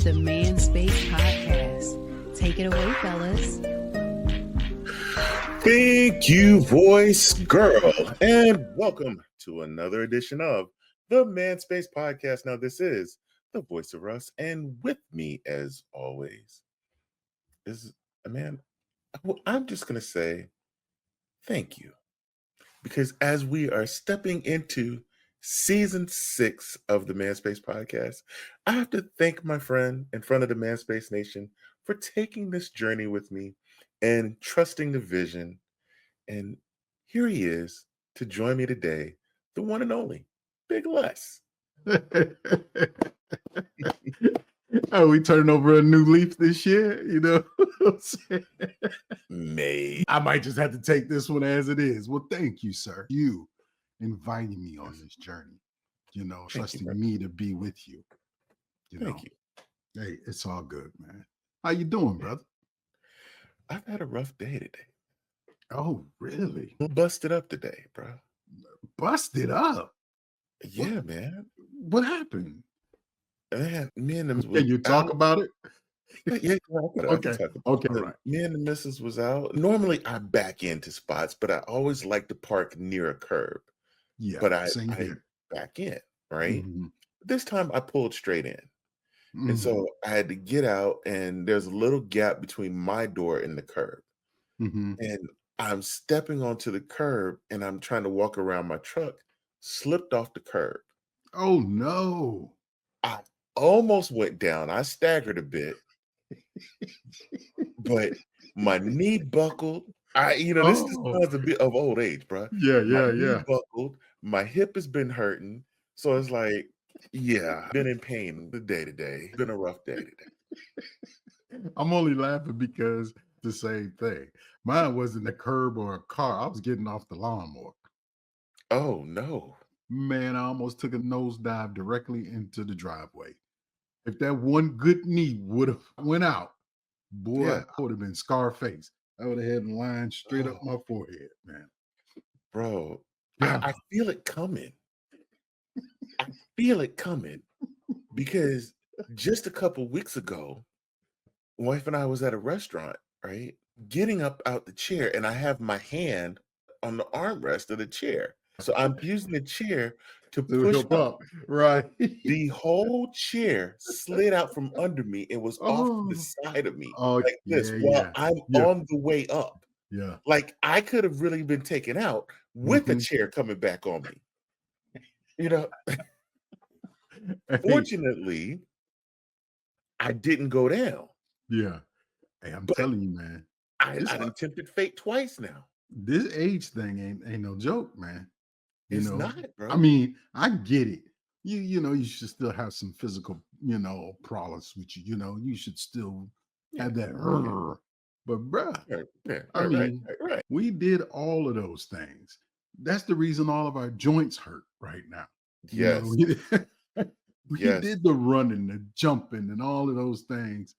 the Man Space Podcast. Take it away, fellas. Thank you, voice girl, and welcome to another edition of the Man Space Podcast. Now, this is the voice of Russ, and with me, as always, is a man. I'm just going to say thank you, because as we are stepping into season 6 of the Man Space Podcast, I have to thank my friend in front of the Man Space Nation for taking this journey with me and trusting the vision. And here he is to join me today, the one and only Big Les. Oh, we turning over a new leaf this year, you know what I'm saying? May. I might just have to take this one as it is. Well, thank you, sir. You inviting me on this journey, trusting me to be with you. Thank you. Hey, it's all good, man. How you doing, brother? I've had a rough day today. Oh, really? Busted up today, bro. Busted up? Yeah, What? man. What happened? Man, me and them Can you talk out. about it? Yeah, I can Okay. talk about Okay, it. right. Me and the missus was out. Normally, I back into spots, but I always like to park near a curb. Yeah, But I same here. back in, right? Mhm, This time, I pulled straight in. And mhm, so I had to get out, and there's a little gap between my door and the curb. mhm. And I'm stepping onto the curb, and I'm trying to walk around my truck, slipped off the curb. Oh, no. I almost went down. I staggered a bit, but my knee buckled. This is Oh, signs a bit of old age, bro. yeah, My yeah, knee yeah. buckled. My hip has been hurting. So it's like, yeah, been in pain the day today. Been a rough day today. I'm only laughing because the same thing. Mine wasn't a curb or a car. I was getting off the lawnmower. Oh, no. Man, I almost took a nosedive directly into the driveway. If that one good knee would have went out, boy, Yeah. I would have been Scarface. I would have had lines straight up Oh, my forehead, man. bro, Yeah. I feel it coming. I feel it coming because just a couple weeks ago, wife and I was at a restaurant, right? Getting up out the chair, and I have my hand on the armrest of the chair. So I'm using the chair to To push help up. up. Right. The whole chair slid out from under me and was off to the Oh, side of me oh, like this yeah, while yeah. I'm Yeah. on the way up. Yeah. Like I could have really been taken out with a Mhm. chair coming back on me. You know, Hey, fortunately, I didn't go down, yeah. Hey, I'm but telling you, man. I This done tempted fate twice now. this age thing ain't no joke, man. You It's know, not, I bro. mean, I get it. You should still have some physical, problems with you. You should still Yeah, have that. yeah, But bruh, right, yeah, I right, mean, right. we did all of those things. That's the reason all of our joints hurt right now. Yes, We yes, did the running, the jumping, and all of those things.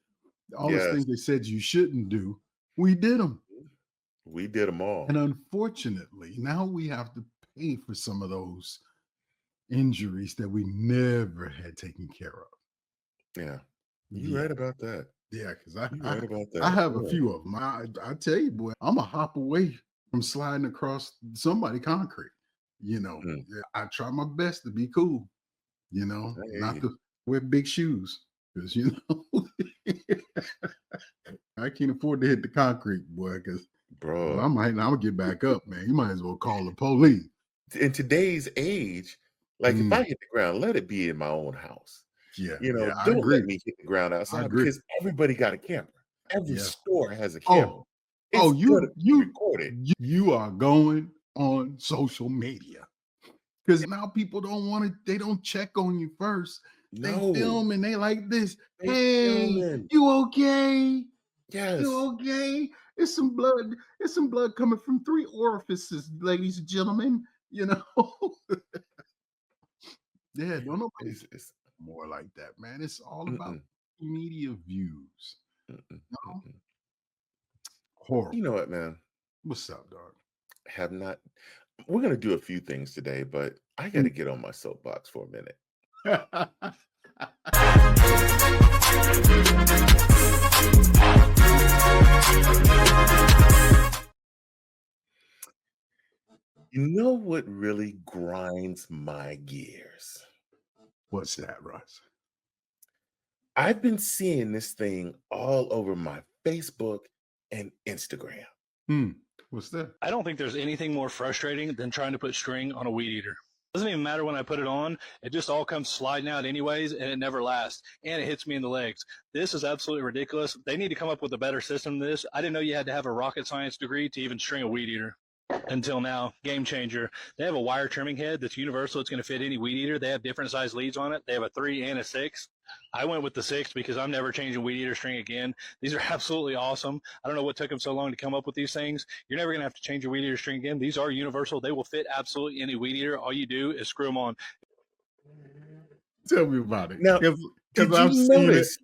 All those yes. things they said you shouldn't do, we did them. We did them And all. unfortunately, now we have to pay for some of those injuries that we never had taken care of. Yeah, you Yeah, right about that. yeah, because I, You I right about I that. have a Yeah. few of them. I tell you, boy, I'm a hop away from sliding across somebody concrete. Mm, Yeah, I try my best to be cool. I hear Not you, to wear big shoes because I can't afford to hit the concrete, boy. Because bro. I'm gonna get back up, man. You might as well call the police. In today's age, like if I Mm, hit the ground, let it be in my own house. yeah, yeah, I Don't let agree. me hit the ground I outside agree. because everybody got a camera. Every Yeah. store has a camera. Oh, It's gonna you be you recorded. you are going on social media because now people don't want to. They don't check on you first. They No, film and they like this. they Hey, filming. you okay? You Yes. okay? It's some blood. It's some blood coming from 3 orifices, ladies and gentlemen. Yeah, don't nobody It's more like that, man. It's all about mm-mm, media views. mm-mm, No? mm-mm. You Horrible. know what, man? What's up, dog? Have not. We're gonna do a few things today, but I got to get on my soapbox for a minute. You know what really grinds my gears? What's that, Russ? I've been seeing this thing all over my Facebook and Instagram. Hmm. What's that? I don't think there's anything more frustrating than trying to put string on a weed eater. Doesn't even matter when I put it on. It just all comes sliding out anyways, and it never lasts. And it hits me in the legs. This is absolutely ridiculous. They need to come up with a better system than this. I didn't know you had to have a rocket science degree to even string a weed eater. Until now, game changer. They have a wire trimming head that's universal. It's going to fit any weed eater. They have different size leads on it. They have a 3 and a 6. I went with the 6 because I'm never changing weed eater string again. These are absolutely awesome. I don't know what took them so long to come up with these things. You're never going to have to change your weed eater string again. These are universal. They will fit absolutely any weed eater. All you do is screw them on. Tell me about it. Now, Because did I've you seen it. notice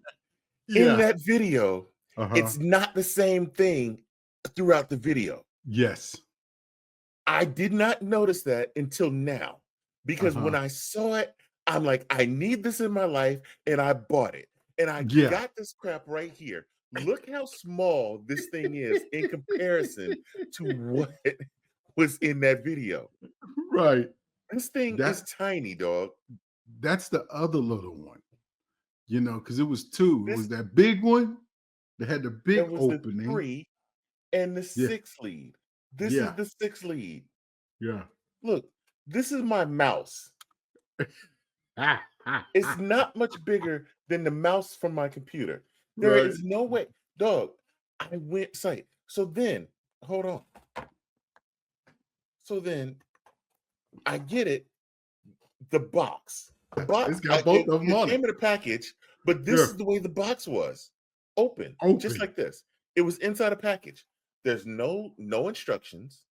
in Yeah. that video, it's not the same thing throughout the video? Yes. I did not notice that until now, because when I saw it, I'm like, I need this in my life, and I bought it. And I Yeah. got this crap right here. Look how small this thing is in comparison to what was in that video. Right. This thing is tiny, dog. That's the other little one. You know, because it was two. It This- was that big one that had the big There was opening. the 3 and the Yeah. 6 lead. This Yeah. is the 6 lead. Yeah. Look, this is my mouse. It's not much bigger than the mouse from my computer. There Right. is no way. Dog, I went sight. So then, hold on. So then I get it. The box. It's got both of them on It came it. in a package, but this Yeah. is the way the box was. Open. Just Open. like this. It was inside a package. There's no instructions.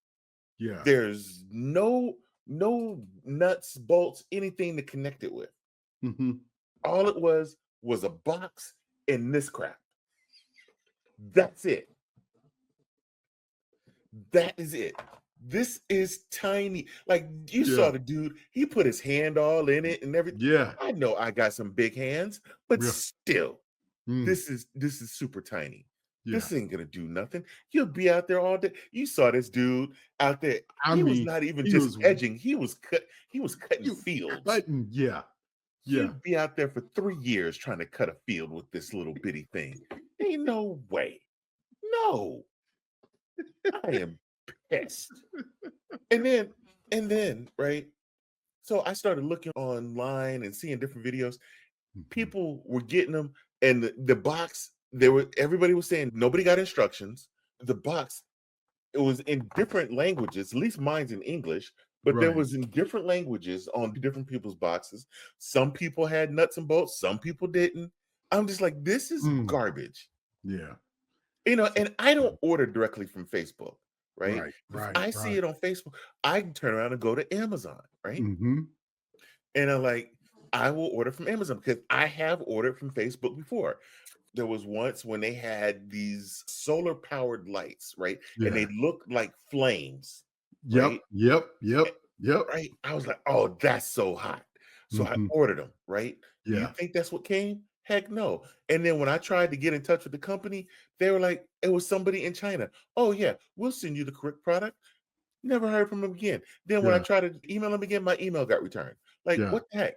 Yeah. There's no nuts, bolts, anything to connect it with. Mm-hmm. All it was a box and this crap. That's it. That is it. This is tiny. Like you saw the dude, he put his hand all in it and everything. Yeah. I know I got some big hands, but Yeah. still, Mm. this is super tiny. Yeah. This ain't gonna do nothing. He'll be out there all day. You saw this dude out there. I He was mean, not even he just was- edging. He was cutting fields. Button. Yeah. Yeah. He'd be out there for 3 years trying to cut a field with this little bitty thing. Ain't no way. No. I am pissed. And then, right? So I started looking online and seeing different videos. People were getting them, and the box, everybody was saying nobody got instructions. The box, it was in different languages, at least mine's in English, but there Right. was in different languages on different people's boxes. Some people had nuts and bolts, some people didn't. I'm just like, this is garbage. Yeah. You know, and I don't order directly from Facebook, right? Right. If Right. I see it on Facebook, I can turn around and go to Amazon, right? Mm-hmm. And I will order from Amazon because I have ordered from Facebook before. There was once when they had these solar powered lights, right? Yeah. And they looked like flames. Yep. Right? Yep. Right. I was like, oh, that's so hot. So I ordered them, right? Do you Yeah. think that's what came? Heck no. And then when I tried to get in touch with the company, they were like, it was somebody in China. Oh, yeah, we'll send you the correct product. Never heard from them again. Then when I tried to email them again, my email got returned. Like, Yeah. what the heck?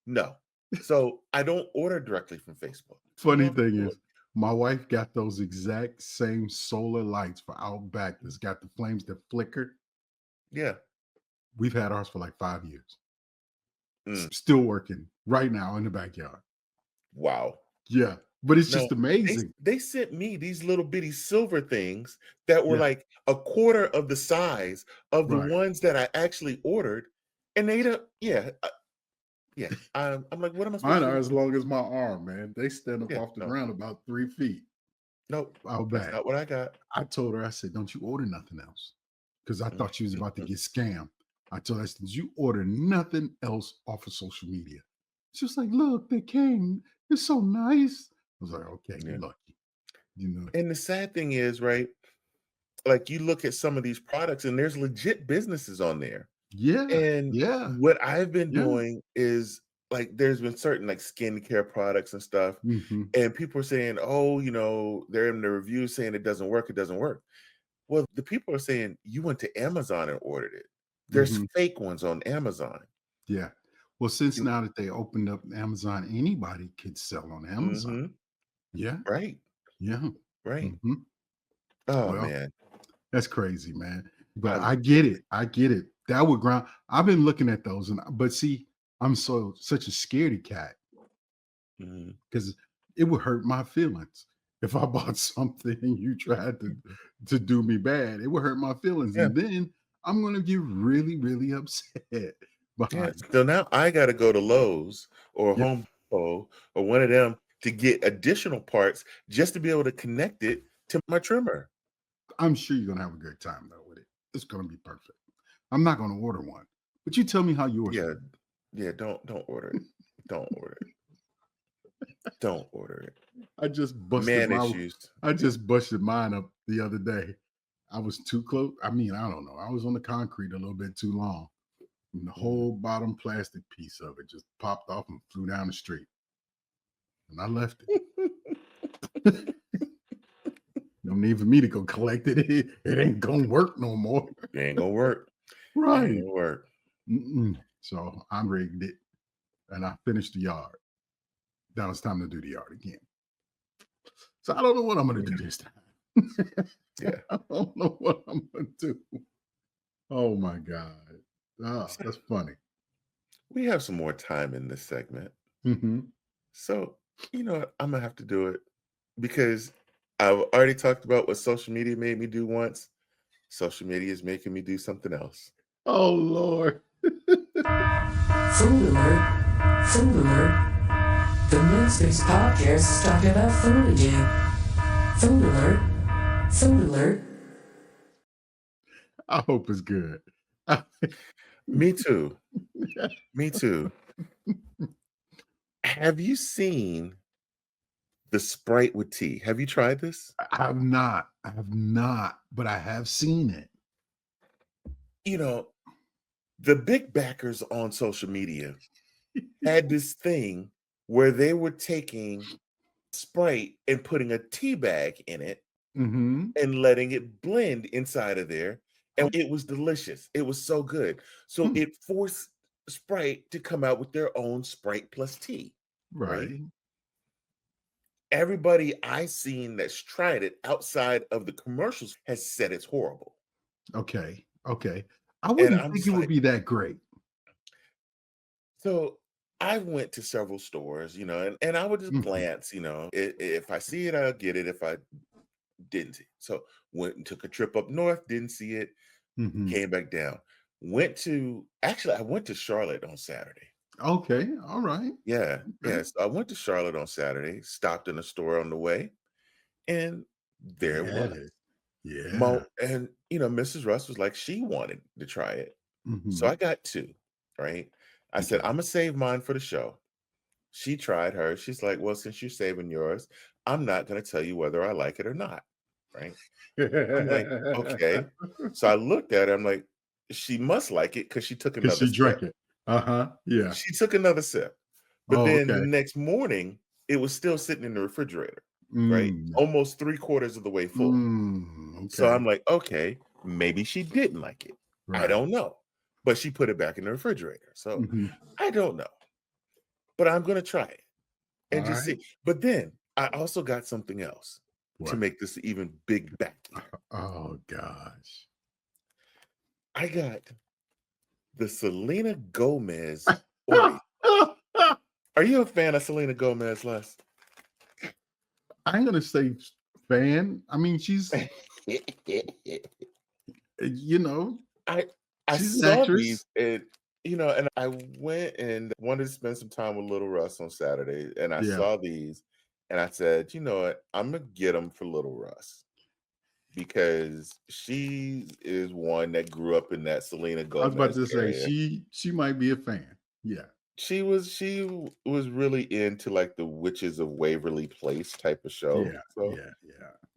No. So I don't order directly from Facebook. Funny Don't thing do is, my wife got those exact same solar lights for out back that's got the flames that flicker. Yeah. We've had ours for like 5 years. Mm. Still working right now in the backyard. Wow. Yeah. But it's No, just amazing. They sent me these little bitty silver things that were Yeah. like a quarter of the size of the Right. ones that I actually ordered. And they don't, I'm like, what am I supposed Mine to are do? as long as my arm, man. They stand up Yeah, off the no. ground about 3 feet Nope, out that's back. not what I got. I told her, I said, don't you order nothing else. Because I thought she was about to get scammed. I told her, I said, did you order nothing else off of social media? She was like, look, they came. It's so nice. I was like, okay, Yeah. you're lucky. You know. And the sad thing is, right? Like you look at some of these products and there's legit businesses on there. Yeah. And Yeah. what I've been Yeah. doing is like there's been certain like skincare products and stuff, Mm-hmm. and people are saying, oh, they're in the reviews saying it doesn't work, it doesn't work. Well, the people are saying you went to Amazon and ordered it. There's Mm-hmm. fake ones on Amazon. Yeah. Well, since You- now that they opened up Amazon, anybody could sell on Amazon. Mhm. Yeah. Right, Yeah. right. Mm-hmm. Oh Well, man. that's crazy, man. But I I get it. I get it. That would ground. I've been looking at those, but see, I'm such a scaredy cat Mhm. because it would hurt my feelings if I bought something and you tried to do me bad. It would hurt my feelings, Yeah. and then I'm gonna get really, really upset Yeah. behind. So now I got to go to Lowe's or Yeah, Home Depot or one of them to get additional parts just to be able to connect it to my trimmer. I'm sure you're gonna have a good time though with it. It's gonna be perfect. I'm not gonna order one, but you tell me how yours Yeah. went. Yeah. Don't order it. Don't order it. Don't order it. I just busted Man my issues. I just busted mine up the other day. I was too close. I mean, I don't know. I was on the concrete a little bit too long. And the Mhm. whole bottom plastic piece of it just popped off and flew down the street. And I left it. No need for me to go collect it. It ain't gonna work no more. It ain't gonna work. Ain't Right. gonna work. Mm-mm. So I rigged it and I finished the yard. Now it's time to do the yard again. So I don't know what I'm gonna do this time. Yeah. I don't know what I'm gonna do. Oh my God. Ah, So that's funny. we have some more time in this segment. Hmm. So, you know what? I'm gonna have to do it because I've already talked about what social media made me do once. Social media is making me do something else. Oh Lord. Food alert. Food alert. The Midspace podcast is talking about food again. Food alert. Food alert. I hope it's good. Me too. Me too. Have you seen the Sprite with tea? Have you tried this? I have not. I have not, but I have seen it. You know, the big backers on social media had this thing where they were taking Sprite and putting a tea bag in it Hmm. and letting it blend inside of there. And Oh, it was delicious. It was so good. So hmm, it forced Sprite to come out with their own Sprite plus tea, right? right. Everybody I seen that's tried it outside of the commercials has said it's horrible. Okay. Okay. I And wouldn't I'm think just it would like, be that great. so I went to several stores, and I would just Mhm. glance, if I see it, I'll get it. If I didn't see it. So went and took a trip up north, didn't see it, Mhm. came back down. I went to Charlotte on Saturday. Okay. All right. Yeah, Okay. yeah. So I went to Charlotte on Saturday, stopped in a store on the way, and there it Yeah. was. Yeah. And Mrs. Russ was like, she wanted to try it. So Hmm. I got two, right? I said, Okay. I'm gonna save mine for the show. She tried hers. She's like, well, since you're saving yours, I'm not gonna tell you whether I like it or not. Right. I'm like, okay. So I looked at her, I'm like, she must like it because she took Because another she sip. drank it. Uh-huh. Yeah. She took another sip. But Oh, then the okay. next morning, it was still sitting in the refrigerator, right? Mm. Almost three-quarters of the way full. So Okay. I'm like, okay, maybe she didn't like it. I Right. don't know. But she put it back in the refrigerator. So Hmm. I don't know. But I'm gonna try it All and just right. see. But then I also got something else to What? make this even big backier. Oh gosh. I got the Selena Gomez Oreo. Are you a fan of Selena Gomez, Les? I ain't gonna say fan. I mean, you know, I I she's an saw these actress. and I went and wanted to spend some time with Little Russ on Saturday, and I Yeah. saw these, and I said, you know what, I'm gonna get them for Little Russ because she is one that grew up in that Selena I was about Gomez to say area. she might be a fan. Yeah. She was really into like the Witches of Waverly Place type of show. Yeah. So Yeah.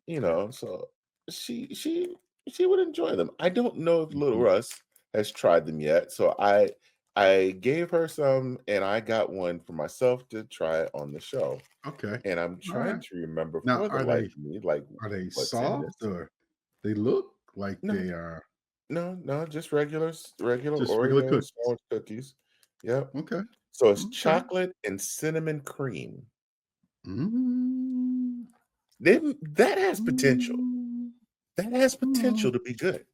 Yeah. so she would enjoy them. I don't know if Little Mhm. Russ has tried them yet, so I I gave her some, and I got one for myself to try on the show. Okay. And I'm All trying right. to remember Now, for the life of me, like are they what's in soft this. or they look like No, they are no, just regular just regular Oreo cookies? small cookies. Yep. Okay. So it's Okay. chocolate and cinnamon cream. Mm, That has potential. mm, That has mm. potential to be good.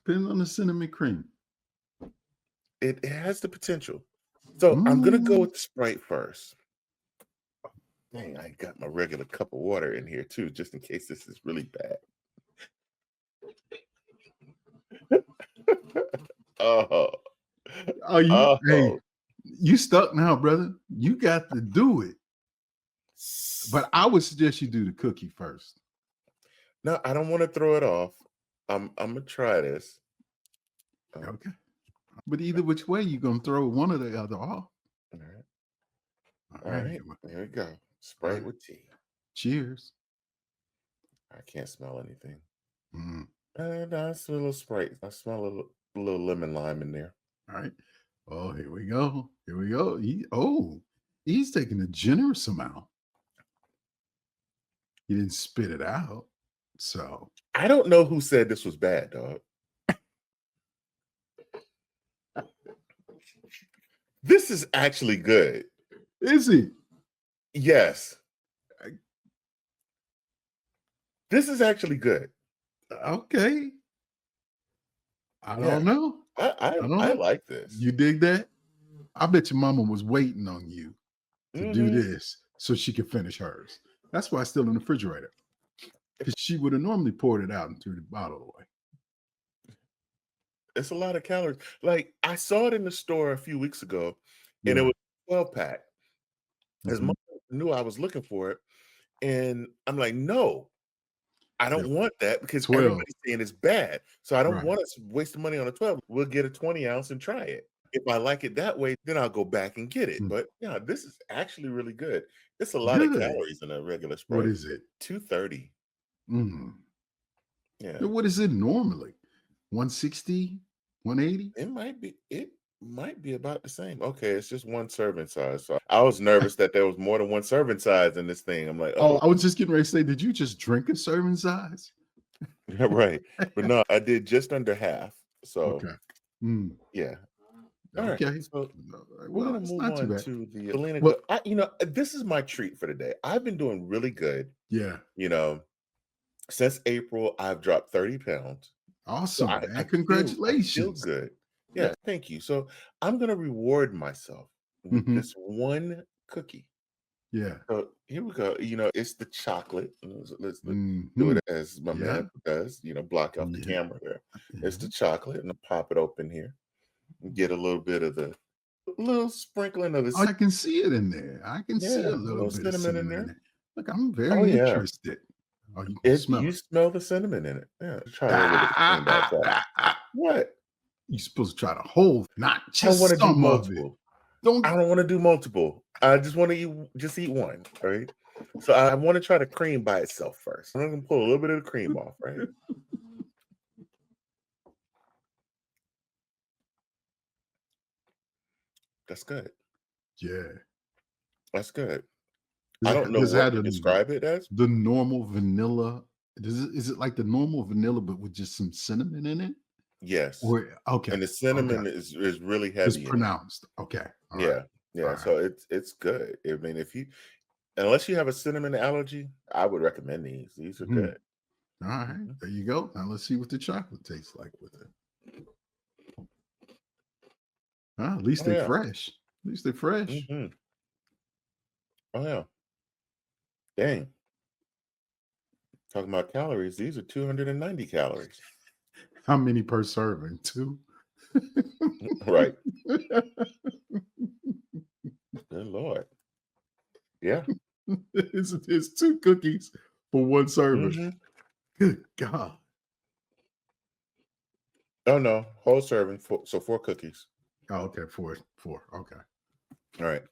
Depends on the cinnamon cream. It has the potential. So I'm gonna go Mm. with the Sprite first. Dang, I got my regular cup of water in here too, just in case this is really bad. Oh, Oh, hey, oh. you stuck now, brother. You got to do it. But I would suggest you do the cookie first. No, I don't want to throw it off. I'm gonna try this. Okay. But either which way, you're gonna throw one or the other off. All right. All All right. right. Here we go. All Sprite right. with tea. Cheers. I can't smell anything. Mm. No, it's a little Sprite. I smell a little lemon lime in there. All right. Oh, here we go. Here we go. He's taking a generous amount. He didn't spit it out. So I don't know who said this was bad, dog. This is actually good. is he? Yes. This is actually good. Okay. I Yeah. don't know. I don't I know. like this. You dig that? I bet your mama was waiting on you to do Mhm. this so she could finish hers. That's why it's still in the refrigerator. Because she would have normally poured it out and threw the bottle away. It's a lot of calories. Like I saw it in the store a few weeks ago, and it Yeah. was 12 pack. His Mhm. mom knew I was looking for it, and I'm like, no, I don't Yeah. want that because 12. everybody's saying it's bad. So I don't Right. want us wasting money on a 12. We'll get a 20 ounce and try it. If I like it that way, then I'll go back and get it. Mm. But yeah, this is actually really good. It's a lot of Good. calories in a regular What Sprite. is it? 230. Mm. Yeah. Now, what is it normally? 160? 180? It might be about the same. Okay, it's just one serving size. So I was nervous that there was more than one serving size in this thing. I'm like, Oh, oh, I was just getting ready to say, did you just drink a serving size? right. But no, I did just under half. So Okay. Mm. yeah. All right. Okay. So we're Well, gonna it's move not too on bad. to the Selena. Well, This is my treat for the day. I've been doing really good. yeah. Since April, I've dropped 30 pounds. So Awesome, I man. feel Congratulations. good. Yeah. Yeah, thank you. So I'm gonna reward myself with Mhm. this one cookie. Yeah. So here we go. It's the chocolate. Let's do Mhm. it as my Yeah. man does. Block out the Yeah. camera there. It's the Mhm. chocolate, and I'll pop it open here and get a little bit of the little sprinkling of Oh, the I can see it in there. I can see yeah, a a little little bit of cinnamon in cinnamon in there. there. Look, I'm Oh very yeah, interested. Oh, you can smell you it. smell the cinnamon in it. Yeah, try a little bit of the cream by Ah, itself. ah, ah. What? You're supposed to try the whole, not I want to just do some of it. multiple. Don't. I don't want to do multiple. I just want to eat one, right? So I want to try the cream by itself first. I'm gonna pull a little bit of the cream off, right? That's good. Yeah. That's good. Does I it, don't know does it what have to describe it as. the normal vanilla? Is it like the normal vanilla, but with just some cinnamon in it? Yes, Or okay, and the okay, cinnamon is really it's heavy in it. pronounced. Okay, all right, Yeah, all yeah. right, So it's good. I mean, unless you have a cinnamon allergy, I would recommend these. These are Mhm. good. All right. Mhm. There you go. Now let's see what the chocolate tastes like with it. At least Oh they yeah. fresh. At least they're fresh. Hmm. Oh yeah. Dang. Talking about calories, these are 290 calories. How many per serving? Two. Right. Good Lord. Yeah. It's two cookies for one serving. Hmm. Good God. Oh no, whole serving. So 4 cookies. Oh, okay, four. Okay. All right.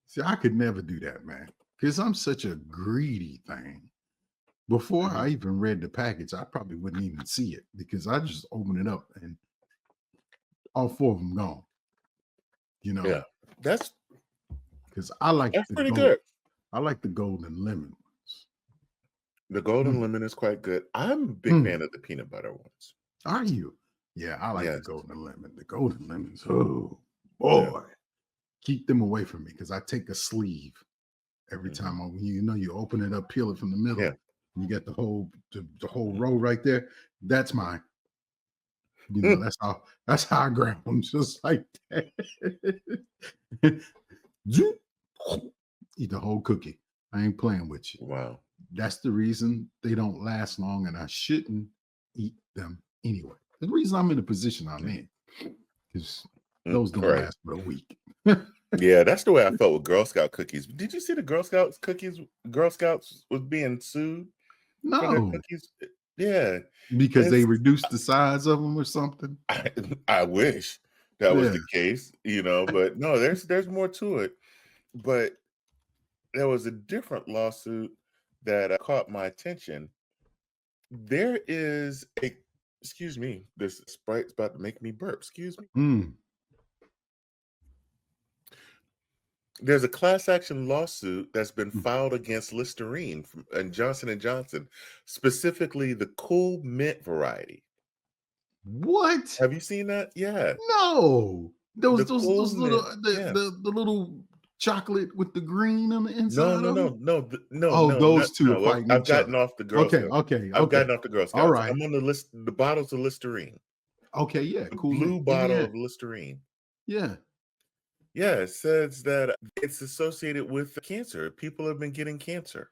See, I could never do that, man, because I'm such a greedy thing. Before Mhm. I even read the package, I probably wouldn't even see it because I just open it up and all four of them gone. You know, Yeah, that's because I like that's the pretty gold. good. I like the golden lemon ones. The golden Mm. lemon is quite good. I'm a big Mm. fan of the peanut butter ones. Are you? Yeah, I like the Yes. golden lemon. The golden lemons. Oh Yeah. boy, keep them away from me because I take a sleeve every Mhm. time. You open it up, peel it from the middle. Yeah. And you get the whole Mhm. row right there. That's mine. Mm. That's how I grab them, just like that. Zoop. Eat the whole cookie. I ain't playing with you. Wow. That's the reason they don't last long, and I shouldn't eat them anyway. The reason I'm in the position I'm in is those don't Right. last but a week. Yeah, that's the way I felt with Girl Scout cookies. Did you see the Girl Scouts cookies? Girl Scouts was being sued for their No, cookies. Yeah, because they it's. reduced the size of them or something. I wish that was Yeah. the case, but no, there's more to it. But there was a different lawsuit that caught my attention. There is a. Excuse me, this Sprite's about to make me burp. Excuse me. Mm. There's a class action lawsuit that's been Mm. filed against Listerine and Johnson & Johnson, specifically the Cool Mint variety. What? Have you seen that? Yeah. No. The Those Cool little Mint. the, Yeah. the little chocolate with the green on the No, inside no, of no, them? no, no, Oh, no, those two are no. fighting I've each other. gotten off the Girl Okay, Scouts. okay, I've okay. gotten off the Girl All Scouts. right. I'm on the list, the bottles of Listerine. Okay, yeah, The cool. blue Yeah, bottle yeah, of Listerine. yeah. Yeah, it says that it's associated with cancer. People have been getting cancer.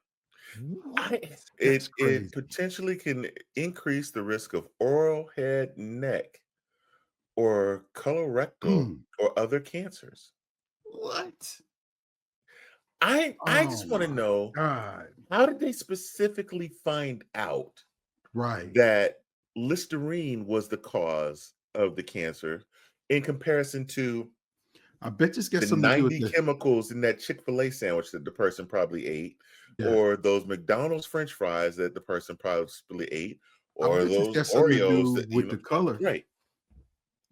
What? That's It crazy. potentially can increase the risk of oral, head, neck, or colorectal Mm. or other cancers. What? I Oh just want to my know, God. how did they specifically find out Right. that Listerine was the cause of the cancer in comparison to I bet it's got the something to do with 90 the chemicals in that Chick-fil-A sandwich that the person probably ate, yeah. or those McDonald's French fries that the person probably ate, I or bet it's those got something to Oreos do that, with the color, right,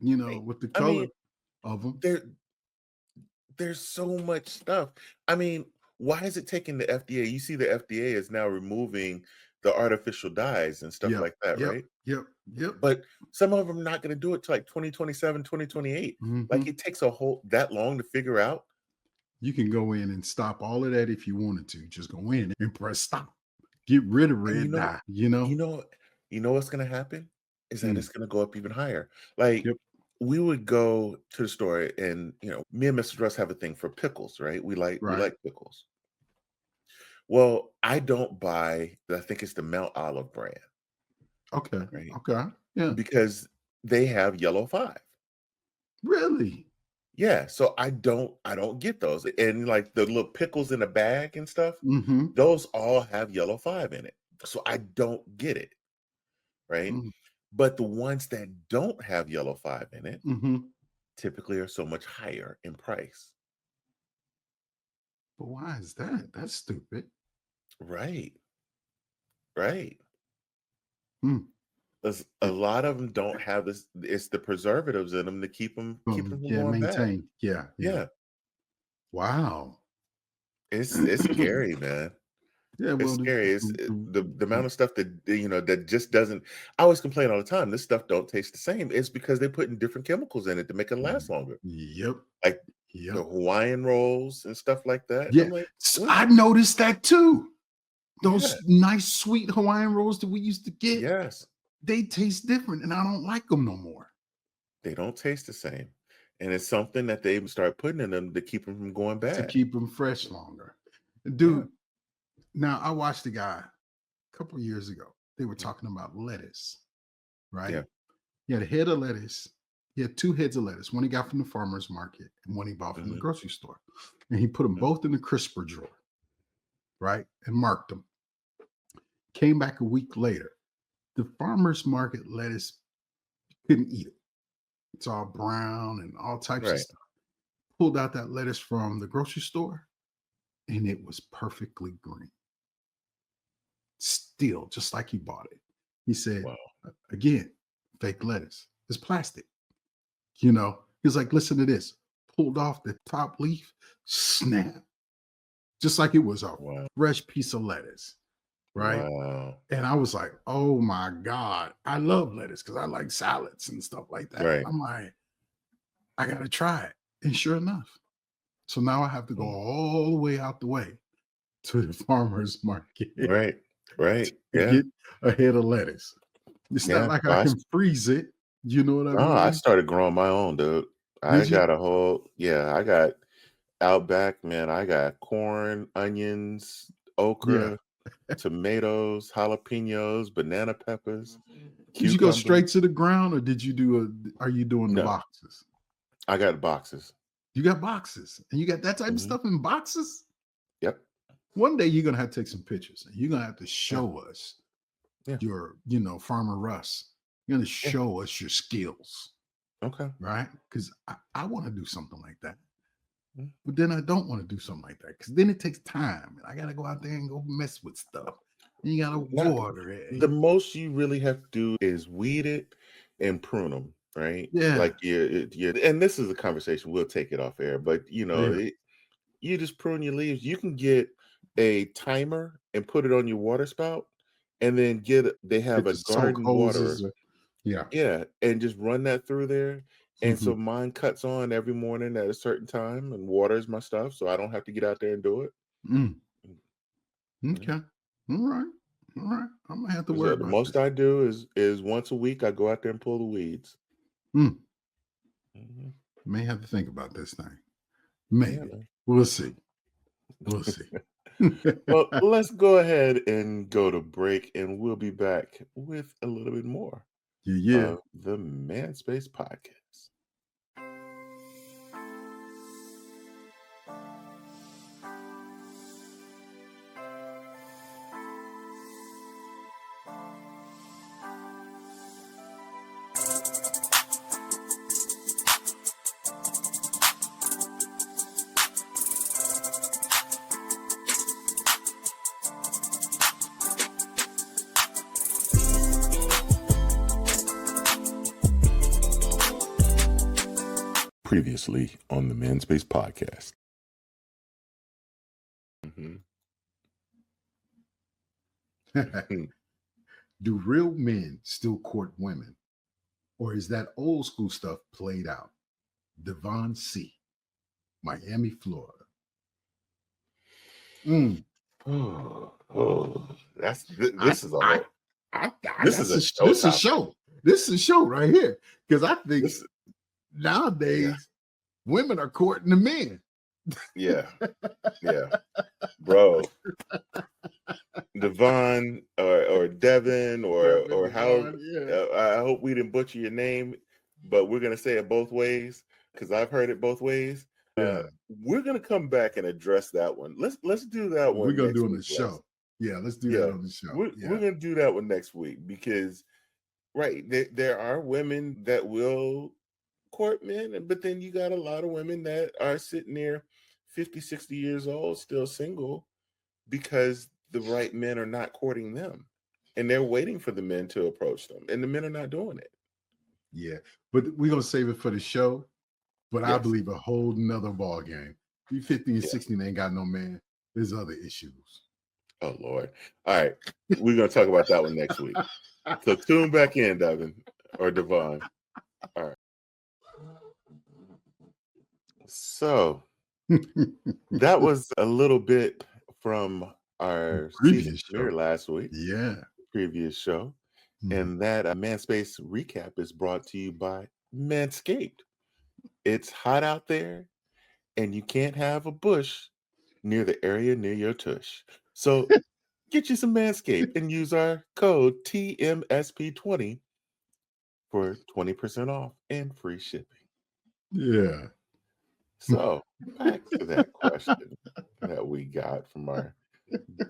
right. with the I color mean, of them. there's so much stuff. I mean, why is it taking the FDA? You see, the FDA is now removing the artificial dyes and stuff Yep, like that, yep, right? yep, yep. But some of them are not going to do it till like 2027, 2028. Like, Mhm. it takes that long to figure out. You can go in and stop all of that if you wanted to. Just go in and press stop. Get rid of And red dye, you know, what's going to happen is that Mm, it's going to go up even higher. Like, yep, we would go to the store, and me and Mr. Russ have a thing for pickles, right? We right. like pickles. Well, I don't buy. I think it's the Mount Olive brand, Okay, right? okay. Yeah. Because they have yellow 5. Really? Yeah, so I don't get those. And like the little pickles in a bag and stuff, Mhm. those all have yellow 5 in it. So I don't get it, right? Mm, But the ones that don't have yellow 5 in it mhm. typically are so much higher in price. But why is that? That's stupid. Right. Right. Mm. A lot of them don't have this. It's the preservatives in them to keep them from Yeah, going bad. maintain. Yeah, yeah. Yeah. Wow. It's scary, man. Yeah, It's well, scary. The amount of stuff that just doesn't. I always complain all the time. This stuff don't taste the same. It's because they put in different chemicals in it to make it last longer. Yep, Like yep. the Hawaiian rolls and stuff like that. Yeah, I'm like, I noticed that too. yeah, Those nice, sweet Hawaiian rolls that we used to get, yes, they taste different, and I don't like them no more. they don't taste the same, and it's something that they start putting in them to keep them from going To bad. keep them fresh longer. Yeah. Dude, now I watched a guy a couple of years ago. They were talking about lettuce, right? Yeah. He had a head of lettuce. He had 2 heads of lettuce. One he got from the farmer's market and one he bought from the Mhm. grocery store. And he put them both in the crisper drawer, right? And marked them. Came back a week later. The farmer's market lettuce, couldn't eat it. It's all brown and all types of Right. stuff. Pulled out that lettuce from the grocery store and it was perfectly green. Still, just like he bought it. He said, Wow. again, fake lettuce. It's plastic. He's like, listen to this. pulled off the top leaf, snap, just like it was a Wow. fresh piece of lettuce, right? Wow. And I was like, oh my God, I love lettuce because I like salads and stuff like that. Right. I'm like, I got to try it. And sure enough, so now I have to go Mm. all the way out the way to the farmer's market Right. Right. to Yeah. get a head of lettuce. It's not Yeah. like I can freeze it. You know what I I mean? started growing my own, dude. I Did you? got I got out back, man. I got corn, onions, Yeah. okra, tomatoes, jalapenos, banana peppers, Did you go cucumbers. straight to the ground or did you are you doing the No. boxes? I got boxes. You got boxes and you got that type of Mhm. stuff in boxes? Yep. One day you're going to have to take some pictures and you're going to have to Yeah. show us Yeah. your, Farmer Russ. You're going to Yeah. show us your skills, Okay. right? Because I want to do something like that. Mm. But then I don't want to do something like that because then it takes time. And I got to go out there and go mess with stuff. And you got to Now, water it. the most you really have to do is weed it and prune them, right? Yeah. Like and this is a conversation, we'll take it off air, but Yeah. you just prune your leaves. You can get a timer and put it on your water spout, and then they have Get a the soak garden hoses. waterer. Yeah. Yeah, and just run that through there. And so mine cuts on every morning at a certain time and waters my stuff, so I don't have to get out there and do it. Mm. Yeah. Okay. All right. All right. I'm gonna have to So worry the about most this. I do is once a week I go out there and pull the weeds. Mm. Mhm. May have to think about this thing. Yeah, Maybe. man. We'll see. We'll see. Well, let's go ahead and go to break, and we'll be back with a little bit more Yeah. of the Man Space Podcast. Previously on the Man Space Podcast. Do real men still court women? Or is that old school stuff played out? Devon C., Miami, Florida. This is a whole. This is a show This is a topic. show. This is a show right here. Because I think This, nowadays women are courting the men. yeah, bro. Devon or Devin or how? Yeah. I hope we didn't butcher your name, but we're gonna say it both ways because I've heard it both ways. Yeah. We're gonna come back and address that one. Let's do that one. We're gonna next do it on the week, Les. show. Yeah, let's do that on the show. We're gonna do that one next week because there are women that will court men, but then you got a lot of women that are sitting there 50, 60 years old, still single, because the right men are not courting them. And they're waiting for the men to approach them. And the men are not doing it. Yeah. But we're gonna save it for the show. But I Yes. believe a whole nother ball game. You 50 and Yeah. 60 ain't got no man. There's other issues. Oh Lord. All right. We're gonna talk about that one next week. So tune back in, Devin or Devon. All right. So that was a little bit from our Previous season show. premiere last week, Yeah. previous show. Mhm. And that Manspace recap is brought to you by Manscaped. It's hot out there, and you can't have a bush near the area near your tush. So get you some Manscaped and use our code TMSP20 for 20% off and free shipping. Yeah. So back to that question that we got from our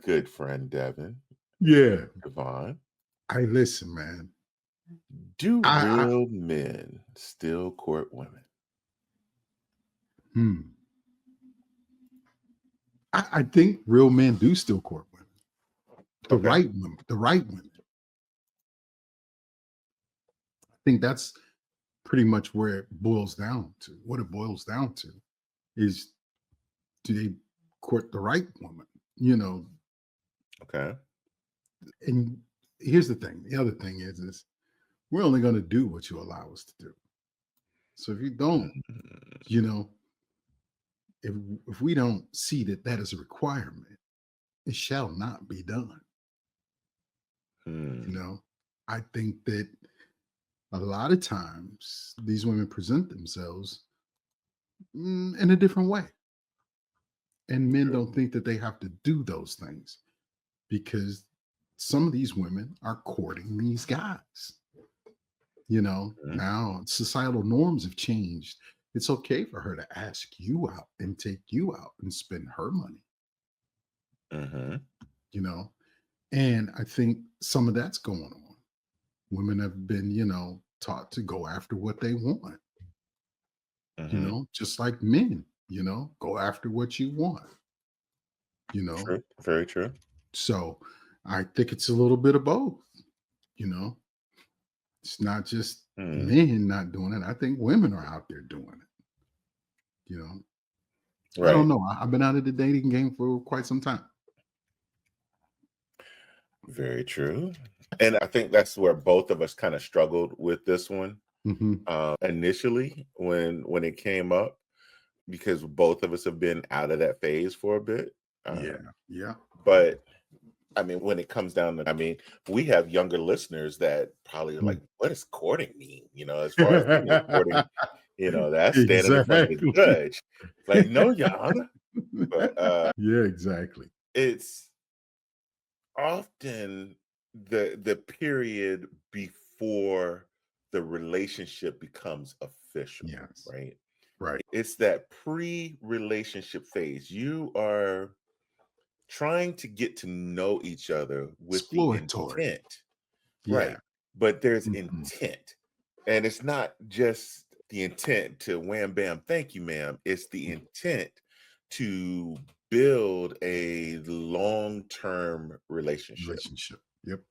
good friend Devin. Yeah. Devon, Hey, listen, man. do I- real men still court women? I think real men do still court women. The Okay. right women. The right women. I think that's pretty much where it boils down to. What it boils down to is, do they court the right woman? You know, Okay. and here's the thing. The other thing is we're only going to do what you allow us to do. So if you don't, Mm, you know, if we don't see that that is a requirement, it shall not be done. hmm. You know, I think that a lot of times these women present themselves in a different way. And men True. don't think that they have to do those things because some of these women are courting these guys. You know, Mhm. now societal norms have changed. It's okay for her to ask you out and take you out and spend her money, Mhm. you know. And I think some of that's going on. Women have been, taught to go after what they want, Mhm. just like men, go after what you want, you know. True. Very true. So I think it's a little bit of both, you know. It's not just Mhm. men not doing it. I think women are out there doing it, you know. I don't Right. know. I've been out of the dating game for quite some time. Very true. And I think that's where both of us kind of struggled with this one Hmm. initially when it came up, because both of us have been out of that phase for a bit. Yeah. Um, Yeah. but I mean, when it comes down to, I mean, we have younger listeners that probably are like, what does courting mean? As far as they know, courting, that's standing in front of the Exactly. judge. Like, no, Your Honor. But Yeah, exactly. it's often the period before the relationship becomes official, Yes. right? Right. It's that pre-relationship phase. You are trying to get to know each other with the Exploratory. intent, Yeah. right? But there's Mhm. intent, and it's not just the intent to wham bam thank you ma'am. It's the intent to build a long-term relationship. Relationship. Yep.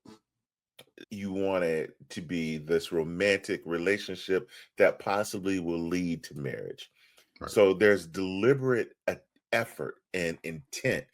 You want it to be this romantic relationship that possibly will lead to marriage. Right. So there's deliberate effort and intent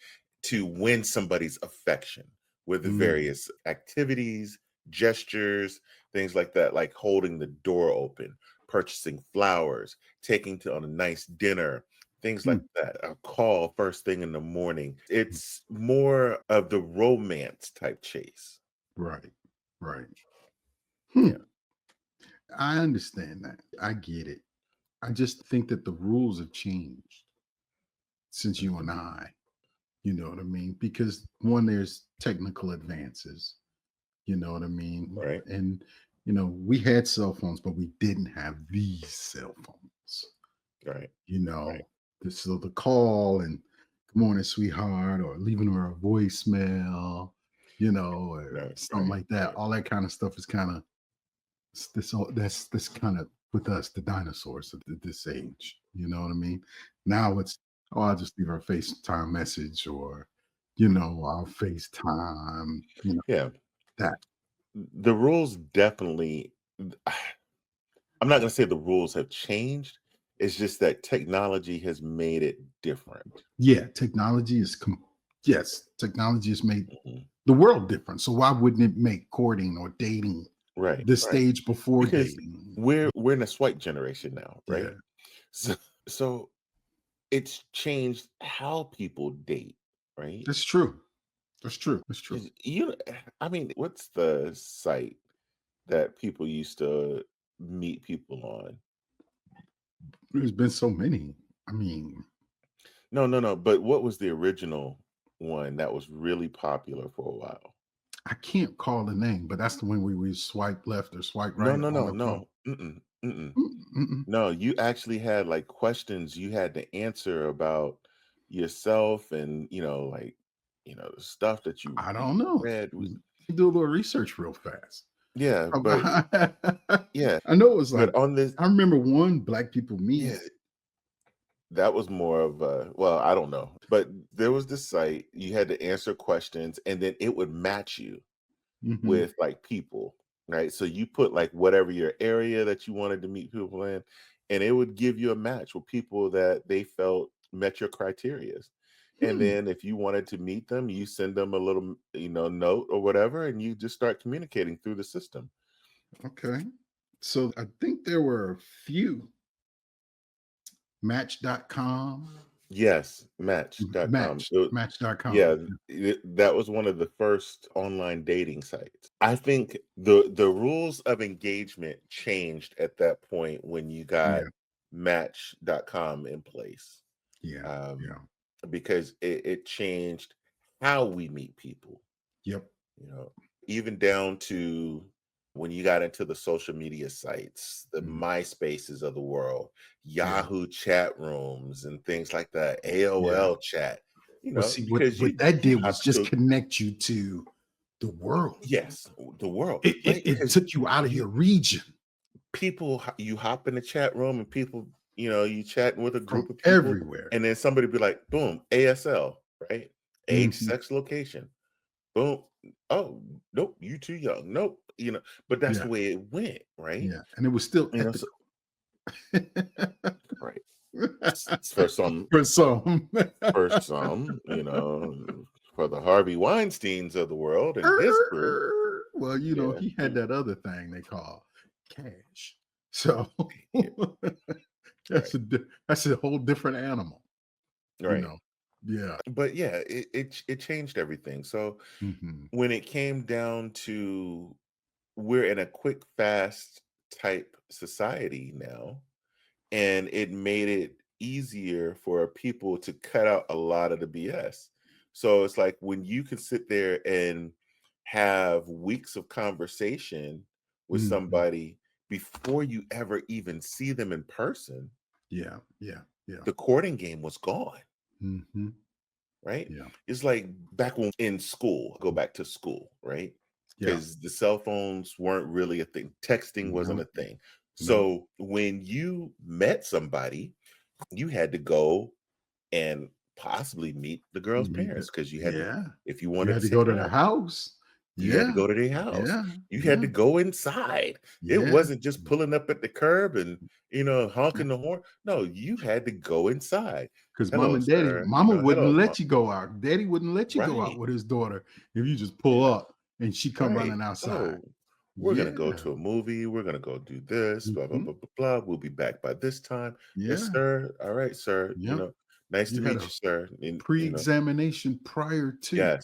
to win somebody's affection with the Mm. various activities, gestures, things like that, like holding the door open, purchasing flowers, taking to on a nice dinner, things like Mm. that. A call first thing in the morning. It's more of the romance type chase. Right. Right. Yeah. I understand that. I get it. I just think that the rules have changed since you and Mhm. I, you know what I mean? Because one, there's technical advances, you know what I mean? Right. And, we had cell phones, but we didn't have these cell phones, Right. you Right. know. So the call and good morning, sweetheart, or leaving her a voicemail, or Right. something Right. like that. Right. All that kind of stuff is kind of that's kind of with us, the dinosaurs at this age. You know what I mean? Now it's, oh, I'll just leave her a FaceTime message, or I'll FaceTime, Yeah. that. The rules definitely, I'm not going to say the rules have changed. It's just that technology has made it different. Yeah, technology is yes, technology has made Mhm. the world different. So why wouldn't it make courting or dating Right. the Right. stage before Because dating? we're in a swipe generation now, Yeah, right? So so it's changed how people date, right? that's true. That's true. That's true. 'Cause I mean, what's the site that people used to meet people on? There's been so many. I mean, No, no, no. But what was the original one that was really popular for a while? I can't call the name, but that's the one where we swipe left or swipe No, right no, on no, the phone. no. Mm-mm, mm-mm. Mm-mm. No, you actually had like questions you had to answer about yourself and, the stuff that you I don't know. read. Do a little research real fast. Yeah, but I yeah, know it was like, but on this, I remember one Black People Meet. yeah, that was more of a, well, I don't know. But there was this site, you had to answer questions and then it would match you Mhm. with like people. right? So you put like whatever your area that you wanted to meet people in, and it would give you a match with people that they felt met your criteria. And Hmm. then if you wanted to meet them, you send them a little, note or whatever, and you just start communicating through the system. Okay. So I think there were a few. Match.com. Yes, Match.com. Match.com. Yeah, that was one of the first online dating sites. I think the rules of engagement changed at that point when you got Yeah. Match.com in place, Yeah. um, Yeah. because it changed how we meet people. Yep. Even down to when you got into the social media sites, the Mm, MySpaces of the world, yeah. Yahoo chat rooms, and things like that, Yeah. AOL chat, Well, see, because what that you did have was just to, connect you to the world. yes, the world, It, right? it, it Because took you out of you your region you hop in the chat room and people, you chatting with a from group of people, everywhere. and then somebody be like, boom, ASL, right? Age, Mhm. sex, location. Boom. Oh, nope, you too young. Nope. But that's the Yeah. way it went, right? Yeah. And it was still So, ethical. right. For some, For some. for some, for the Harvey Weinsteins of the world and his crew. Well, Yeah. he had that other thing they call cash. So Yeah. Right. that's a whole different animal, you Right. know. Yeah. But yeah, it changed everything. So Hmm. when it came down to, we're in a quick, fast type society now, and it made it easier for people to cut out a lot of the BS. So it's like when you can sit there and have weeks of conversation with Hmm. somebody before you ever even see them in person, Yeah. Yeah. Yeah. the courting game was gone, Hmm. right? Yeah. It's like back when in school, go back to school, right? Yeah. Because the cell phones weren't really a thing, texting wasn't No. a thing. No. So when you met somebody, you had to go and possibly meet the girl's parents, because you had to, Yeah. if you You wanted had to to sit go to the down, house. you had to Yeah. go to their house. Yeah. You had Yeah. to go inside. It Yeah. wasn't just pulling up at the curb and honking the horn. No, you had to go inside. Because mom Hello, and daddy, sir. mama wouldn't Hello, mom. let you go out. Daddy wouldn't let you go out Right. with his daughter if you just pull Yeah. up and she come Right. running outside. Oh, we're gonna go Yeah. to a movie. We're gonna go do this. Blah blah Mhm. blah blah blah. We'll be back by this time. Yes, Yeah. sir. All right, sir. Yep. Nice You to had meet a you, sir. And pre-examination prior to. yes,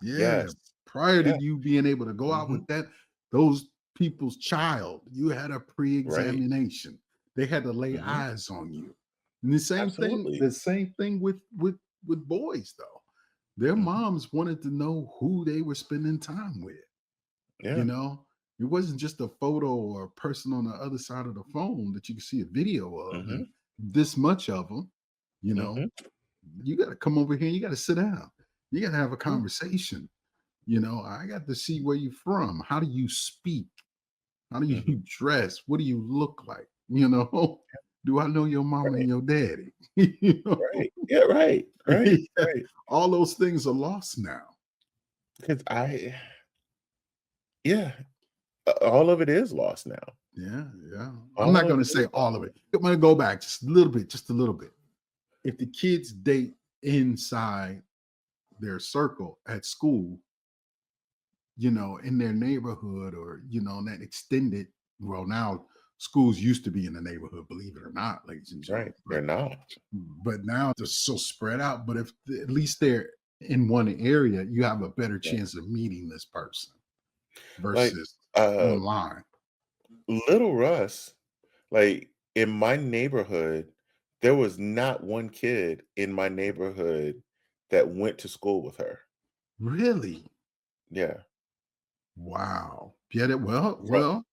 Yeah. yes, Prior to yeah. you being able to go out Hmm. with those people's child, you had a Right. pre-examination. They had to lay Hmm. eyes on you. And the Absolutely. same thing with boys though. Their Hmm. moms wanted to know who they were spending time with. You Yeah. know, it wasn't just a photo or a person on the other side of the phone that you can see a video of Hmm. and this much of them, you know, Hmm. you got to come over here, you got to sit down. You got to have a Yeah. conversation. I got to see where you're from. How do you speak? How do Hmm. you dress? What do you look like? Do I know your mom and Right. your daddy? you know, Right. Yeah. Right. Right. Yeah. Right. All those things are lost now. Because yeah, all of it is lost now. Yeah, yeah. I'm not All going of to it is say lost. all of it. I'm going to go back just a little bit, just a little bit. If the kids date inside their circle at school, in their neighborhood or, in that extended, well, now schools used to be in the neighborhood, believe it or not, ladies and Right. gentlemen. They're not. But now they're so spread out. But if at least they're in one area, you have a better Right. chance of meeting this person Like versus uh online. little Russ, like in my neighborhood, there was not one kid in my neighborhood that went to school with her. Really? Yeah. Wow. Get it? Well, From well,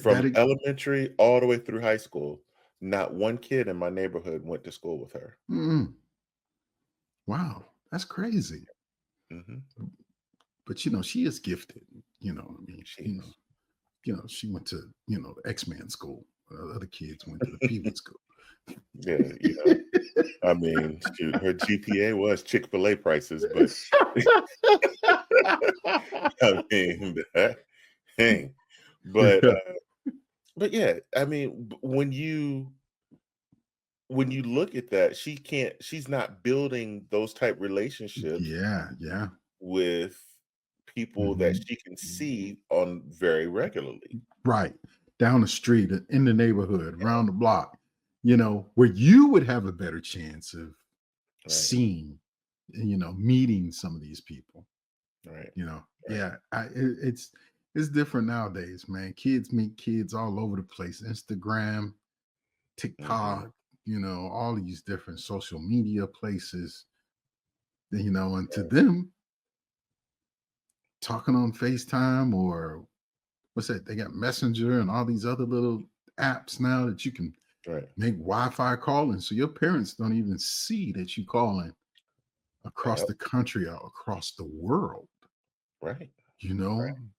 from elementary all the way through high school, not one kid in my neighborhood went to school with her. mm, wow, that's crazy. Hmm. But she is gifted. I mean, Jeez. she went to X-Men school. Other kids went to the Pee Wee school. Yeah, I mean, shoot, her GPA was Chick-fil-A prices, but I mean, dang. But yeah, I mean, when you look at that, she's not building those type relationships Yeah, yeah. with people that Mhm. she can see on very regularly. Right. Down the street, in the neighborhood, around the block, where you would have a better chance of Right, seeing, meeting some of these people, right, right. Yeah, it's different nowadays, man. Kids meet kids all over the place. Instagram, Mhm. TikTok, all these different social media places, and to Right, them, talking on FaceTime or what's that? They got Messenger and all these other little apps now that you can right. make Wi-Fi calling. So your parents don't even see that you calling across Yep, the country or across the world. right, You know, and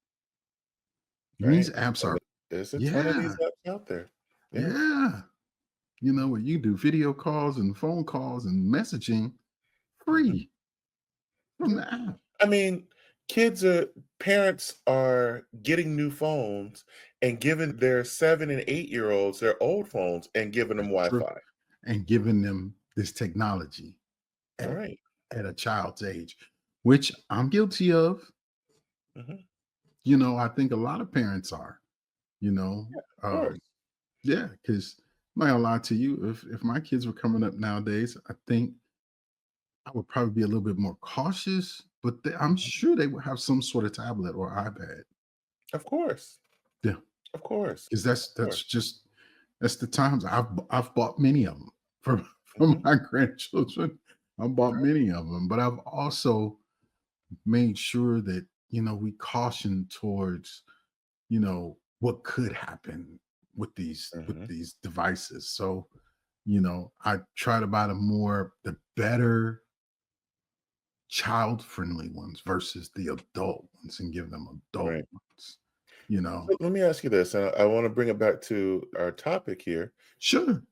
these right. apps And are, there's a ton of these yeah, apps out there. Yeah. yeah. Where you do video calls and phone calls and messaging Mhm. free from Yeah. the app. I mean, parents are getting new phones and giving their 7 and 8-year-olds their old phones and giving them True. Wi-Fi. And giving them this technology at, Right. at a child's age, which I'm guilty of. Mhm. I think a lot of parents are, you know. Of course. Yeah, because I'm not gonna lie to you, if my kids were coming up nowadays, I think I would probably be a little bit more cautious, but I'm Mhm. sure they would have some sort of tablet or iPad. Of course. Yeah, Of course. because Of that's course. that's just that's the times I've bought many of them for for Mhm. my grandchildren. I've bought Right. many of them, but I've also made sure that we caution towards what could happen with Mhm. these devices. So I try to buy the better child friendly ones versus the adult ones and give them adult Right. ones. You know, So let me ask you this, and I want to bring it back to our topic here. sure.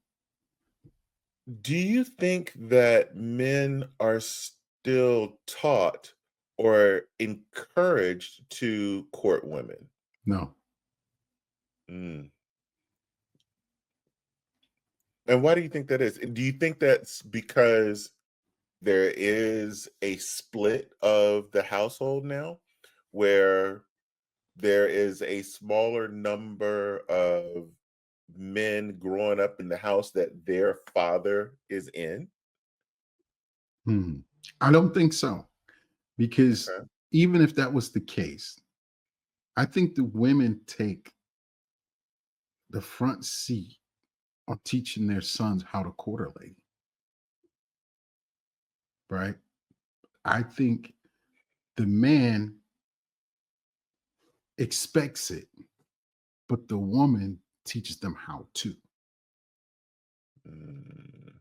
Do you think that men are still taught or encouraged to court women? No, Mm. And why do you think that is? Do you think that's because there is a split of the household now where there is a smaller number of men growing up in the house that their father is in? hmm. I don't think so. Because Okay. even if that was the case, I think the women take the front seat on teaching their sons how to court a lady, right? I think the man expects it, but the woman teaches them how to, Mm,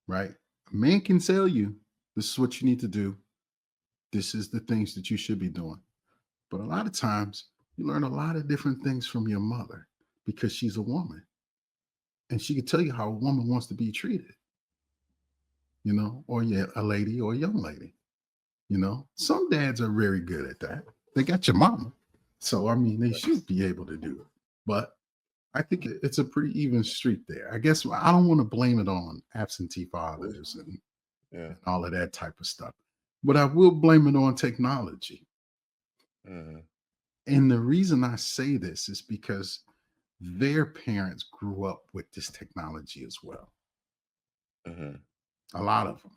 right? A man can tell you this is what you need to do. This is the things that you should be doing. But a lot of times you learn a lot of different things from your mother because she's a woman and she can tell you how a woman wants to be treated, or yeah, a lady or a young lady. Some dads are very good at that. They got your mama. So, I mean, they should be able to do it. But I think it's a pretty even street there. I guess I don't want to blame it on absentee fathers yeah. and all of that type of stuff, but I will blame it on technology. Mhm, And the reason I say this is because their parents grew up with this technology as well. mhm. A lot of them.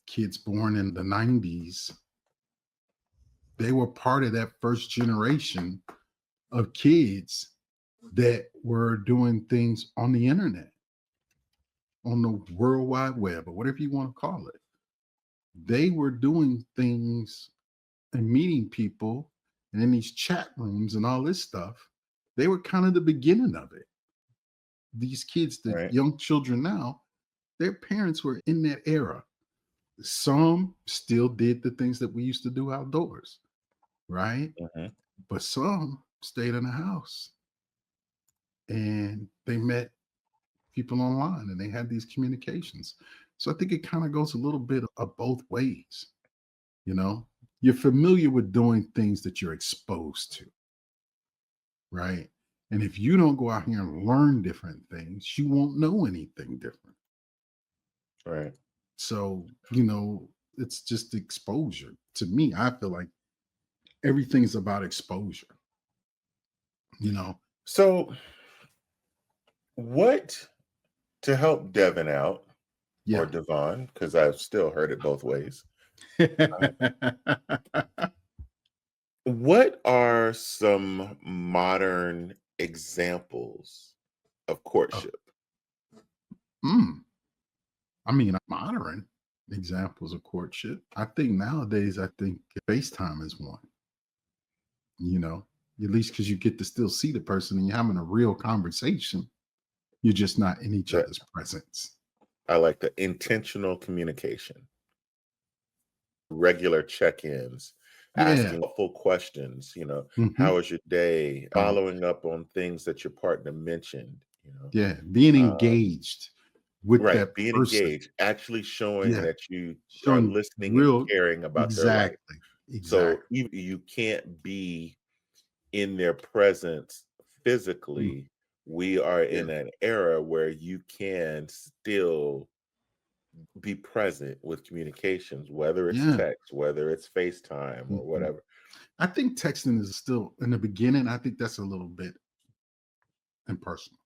Kids born in the 90s, they were part of that first generation of kids that were doing things on the internet, on the World Wide Web, or whatever you want to call it. They were doing things and meeting people and in these chat rooms and all this stuff. They were kind of the beginning of it. These kids, the Right. young children now, their parents were in that era. Some still did the things that we used to do outdoors, right? Mhm. But some stayed in the house and they met people online and they had these communications. So I think it kind of goes a little bit of both ways. You know, you're familiar with doing things that you're exposed to. right? And if you don't go out here and learn different things, you won't know anything different. Right. So, it's just exposure. To me, I feel like everything is about exposure. So, what to help Devin out or Yeah. Devon, because I've still heard it both ways. What are some modern examples of courtship? I mean, modern examples of courtship. I think nowadays, FaceTime is one, at least because you get to still see the person and you're having a real conversation. You're just not in each That- other's presence. I like the intentional communication, regular check-ins, Yeah. asking full questions, Mhm. how was your day? Following up on things that your partner mentioned, Yeah. Being engaged with right, that being person. engaged, actually showing Yeah. that you are Showing listening real and caring about their life. Exactly. So you can't be in their presence physically. We are Yeah. in an era where you can still be present with communications, whether it's Yeah. text, whether it's FaceTime or Mhm. whatever. I think texting is still in the beginning. I think that's a little bit impersonal,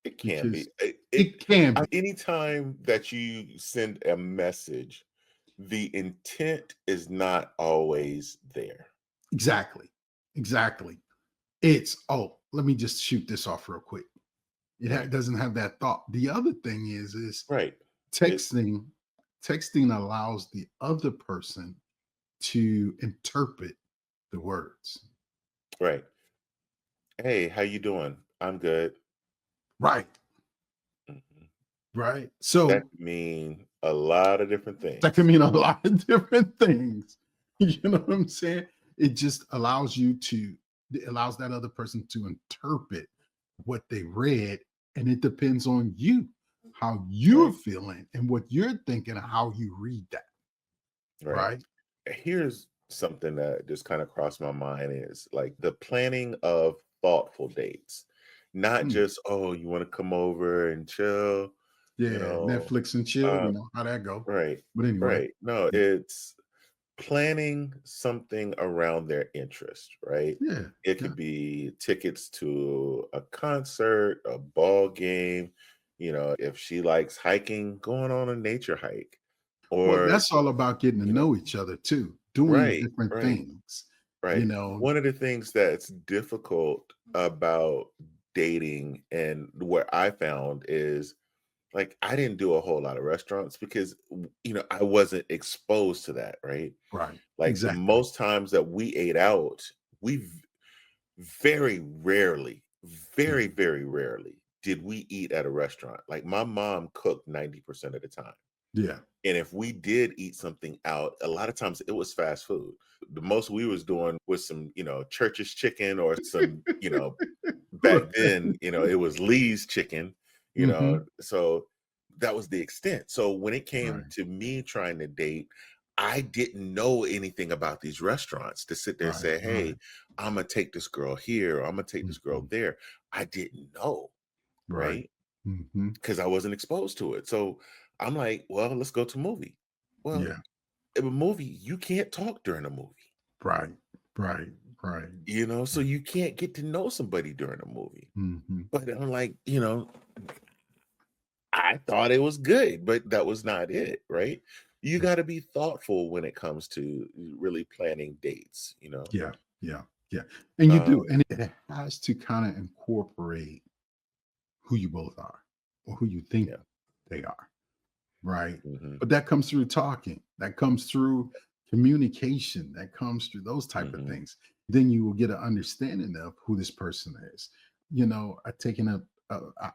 It can be. because it can be. Anytime that you send a message, the intent is not always there. Exactly. It's, oh, let me just shoot this off real quick. It doesn't have that thought. The other thing is Right. texting. Texting allows the other person to interpret the words. Right. Hey, how you doing? I'm good. Right. Mhm. Right. So That can mean a lot of different things. that can mean a lot of different things. You know what I'm saying? It just allows it allows that other person to interpret what they read. And it depends on you, how you're Right. feeling and what you're thinking, and how you read that. Right. Right. Here's something that just kind of crossed my mind is like the planning of thoughtful dates. Not Hmm. just, oh, you want to come over and chill, Yeah. you know. Netflix and chill. Uh, You know how that go. right. But anyway. Right. No, it's planning something around their interest, right? Yeah. It Yeah. could be tickets to a concert, a ball game, if she likes hiking, going on a nature hike. Well, Or, that's all about getting to you know, know each other too, doing right, different right, things. right. One of the things that's difficult about dating and what I found is like I didn't do a whole lot of restaurants because I wasn't exposed to that, right? Right. Like the Exactly. most times that we ate out, we very rarely, Yeah. very, very rarely did we eat at a restaurant. Like my mom cooked 90% of the time. Yeah. And if we did eat something out, a lot of times it was fast food. The most we was doing was some, Church's chicken or some, back then, it was Lee's chicken, Mhm. so that was the extent. So when it came Right. to me trying to date, I didn't know anything about these restaurants to sit there and say, Right. hey, I'm gonna take this girl here, or I'm gonna take this girl Mhm. there. I didn't know, Right. right? Mhm. Because I wasn't exposed to it. So I'm like, well, let's go to a movie. Well, Yeah. in a movie, you can't talk during a movie, Right. Right. Right. so you can't get to know somebody during a movie. Mhm. But I'm like, I thought it was good, but that was not it, right? You got to be thoughtful when it comes to really planning dates. Yeah. Yeah. Yeah. And you do. Um, And it has to kind of incorporate who you both are or who you think yeah. they are. Right. Hmm. But that comes through talking, that comes through communication, that comes through those type of Hmm. things. Then you will get an understanding of who this person is. I've taken a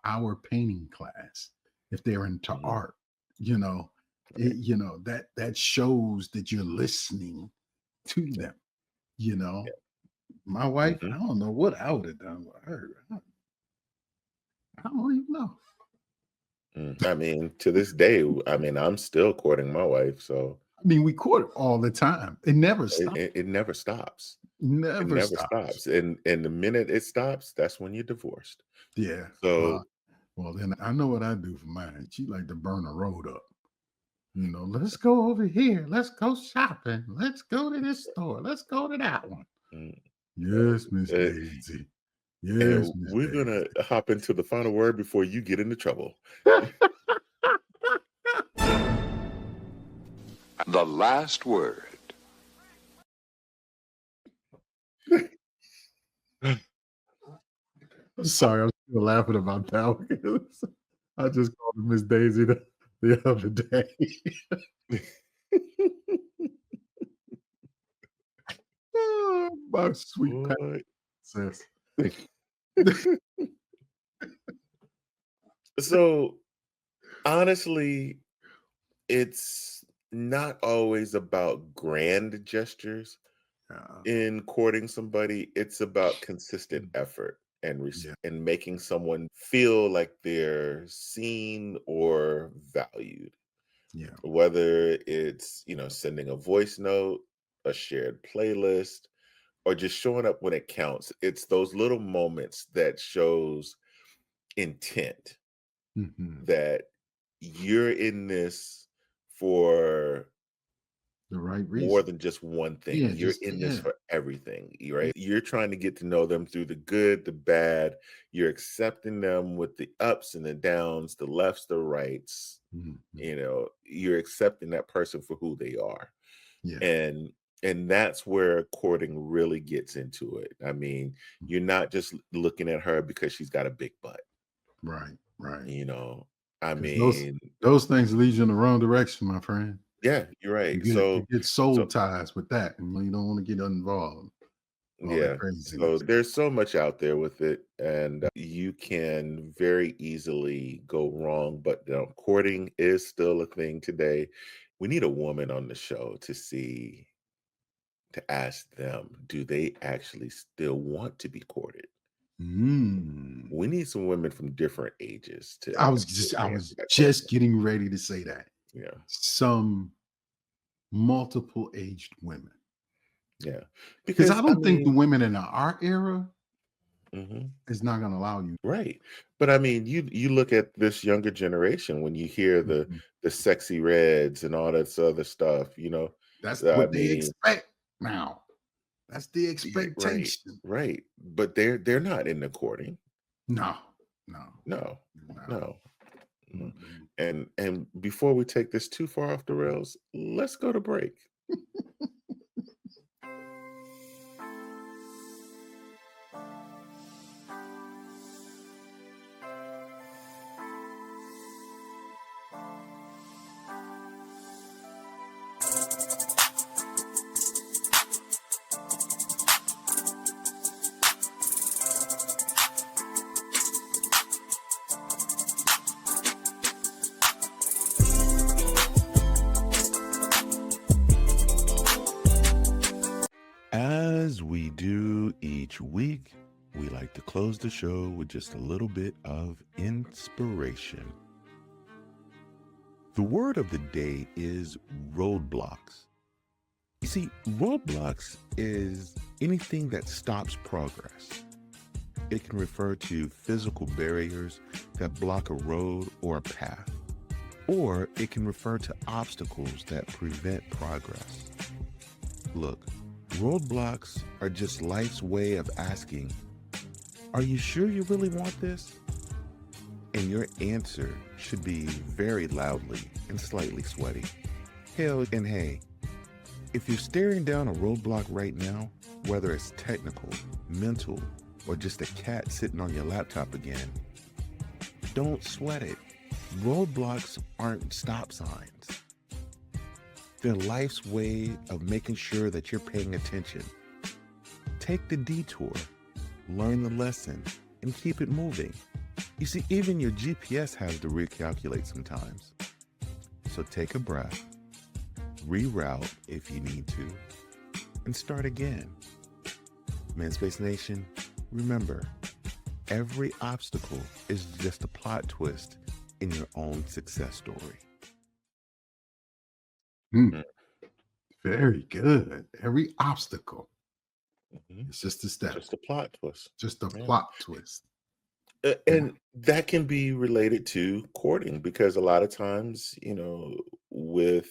hour painting class. If they're into Hmm. art, that shows that you're listening to them. You know, my wife, Hmm. I don't know what I would have done with her. I don't even know. I mean, to this day, I'm still courting my wife, so I mean, we court all the time. It never stops. it never stops. It Never never stops. stops. And the minute it stops, that's when you're divorced. Yeah. So Well, then I know what I do for mine. She like to burn a road up. Let's go over here. Let's go shopping. Let's go to this store. Let's go to that one. mm, Yes, Miss uh, Daisy. Yes, and Miss we're gonna hop into the final word before you get into trouble. Daisy. The last word. I'm sorry, I'm still laughing about that one because I just called her Miss Daisy the other day. Oh, my sweet Boy. princess. So honestly, it's not always about grand gestures Yeah. in courting somebody. It's about consistent effort and Yeah. and making someone feel like they're seen or valued. Yeah. Whether it's, sending a voice note, a shared playlist, or just showing up when it counts. It's those little moments that shows intent Mhm. that you're in this for The right more reason. than just one thing. Yeah, You're just in this yeah. for everything, right? You're trying to get to know them through the good, the bad. You're accepting them with the ups and the downs, the lefts, the rights. Mhm. You're accepting that person for who they are. Yeah. And that's where courting really gets into it. I mean, you're not just looking at her because she's got a big butt. Right. Right. I 'Cause mean, those things lead you in the wrong direction, my friend. yeah, you're You right. get soul So ties with that, and you don't want to get involved. All that yeah, so craziness. there's so much out there with it, and you can very easily go wrong. But courting is still a thing today. We need a woman on the show to ask them, do they actually still want to be courted? Mm. We need some women from different ages to I was actually answer that just question. getting ready to say that. Yeah, Some multiple aged women. yeah, Because I because I don't think the mean, women in our era mhm. is not gonna allow you. Right. But I mean, you look at this younger generation when you hear Mhm. the sexy reds and all that other stuff, That's I what they mean, expect now. That's the yeah, right, expectation. right. But they're not in the courting. No, no, No, no. no, no. Mm-mm. And before we take this too far off the rails, let's go to break. As we do each week, we like to close the show with just a little bit of inspiration. The word of the day is roadblocks. You see, roadblocks is anything that stops progress. It can refer to physical barriers that block a road or a path, or it can refer to obstacles that prevent progress. Look, roadblocks are just life's way of asking, are you sure you really want this? And your answer should be very loudly and slightly sweaty. Hell and hey, if you're staring down a roadblock right now, whether it's technical, mental, or just a cat sitting on your laptop again, don't sweat it. Roadblocks aren't stop signs. They're life's way of making sure that you're paying attention. Take the detour, learn the lesson, and keep it moving. You see, even your GPS has to recalculate sometimes. So take a breath, reroute if you need to, and start again. Manspace Nation, remember, every obstacle is just a plot twist in your own success story. Mm. Very good. Every obstacle Mhm. It's just a step, Just a plot twist. just a Yeah. plot twist. And that can be related to courting because a lot of times, with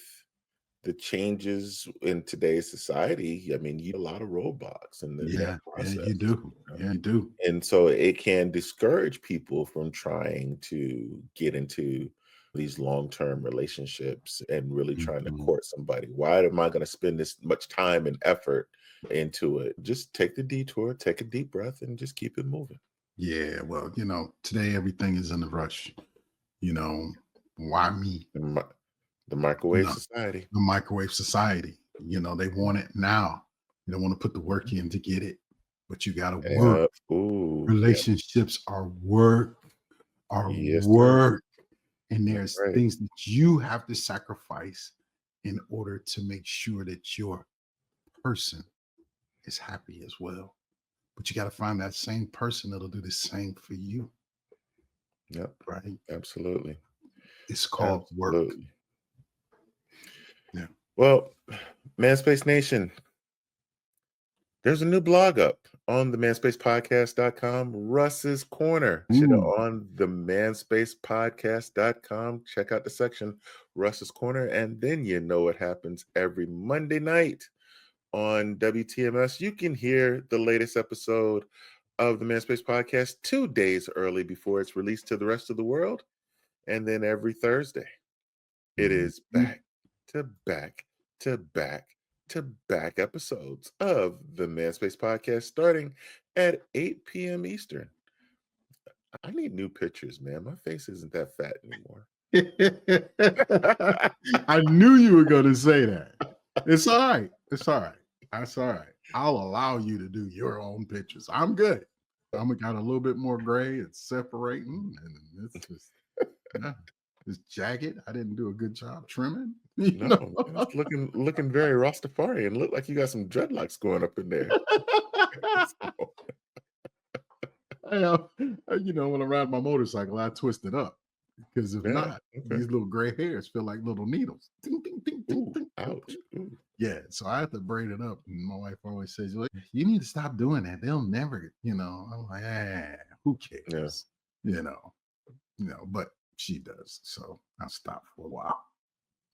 the changes in today's society, I mean, you have a lot of roadblocks in that Yeah, process. you do. Yeah, you do. And so it can discourage people from trying to get into these long-term relationships and really trying to Mhm. court somebody. Why am I going to spend this much time and effort into it? Just take the detour, take a deep breath, and just keep it moving. Yeah, well, today everything is in a rush. Why me? The microwave No. society. The microwave society. They want it now. You don't want to put the work in to get it, but you got to work. Ooh, yeah. Relationships are work, Yes, sir. and That's there's right. things that you have to sacrifice in order to make sure that your person is happy as well. But you got to find that same person that'll do the same for you, Yep, right? absolutely. It's called work. Absolutely. Yeah. Well, Manspace Nation, there's a new blog up on the manspacepodcast.com, Russ's Corner. Ooh. On the manspacepodcast.com, check out the section Russ's Corner, and then you know what happens every Monday night on WTMS. You can hear the latest episode of the Manspace Podcast 2 days early before it's released to the rest of the world. And then every Thursday, it is back to back to back to back episodes of the Manspace Podcast starting at 8 p.m. Eastern. I need new pictures, man. My face isn't that fat anymore. I knew you were going to say that. It's all right. It's all right. That's all right. I'll allow you to do your own pictures. I'm good. I'm got a little bit more gray. It's separating, and it's just this jacket. I didn't do a good job trimming. No, it's looking very Rastafarian. Look like you got some dreadlocks going up in there. When I ride my motorcycle, I twist it up because if not, these little gray hairs feel like little needles. Ding, ding, ding, ding, Ooh, ding, ouch. ding. Ooh. Yeah, so I have to braid it up. And my wife always says, you need to stop doing that. They'll never, I'm like, who cares? Yeah. But she does. So I'll stop for a while.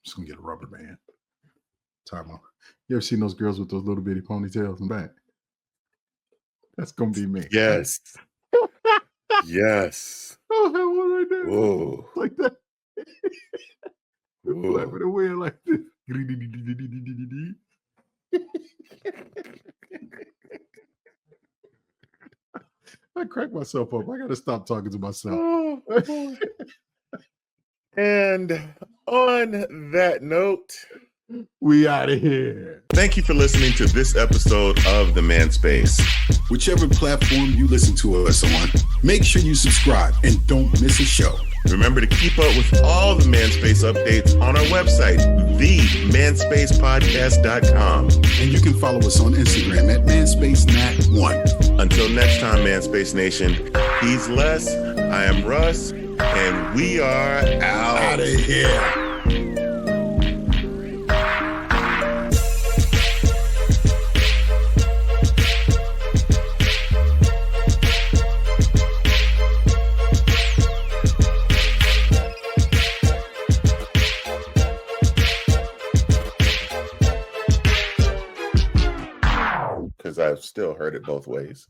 Just gonna get a rubber band. Time out. You ever seen those girls with those little bitty ponytails in the back? That's gonna be me. Yes. Yes. I'll have one right there. Whoa. Like that. Whoa. Flapping away like this. I crack myself up. I gotta stop talking to myself. Oh, boy. And on that note, we out of here. Thank you for listening to this episode of The Manspace. Whichever platform you listen to us on, make sure you subscribe and don't miss a show. Remember to keep up with all the Manspace updates on our website, themanspacepodcast.com. And you can follow us on Instagram at ManspaceNat1. Until next time, Manspace Nation, he's Les, I am Russ, and we are out of here. Because I've still heard it both ways.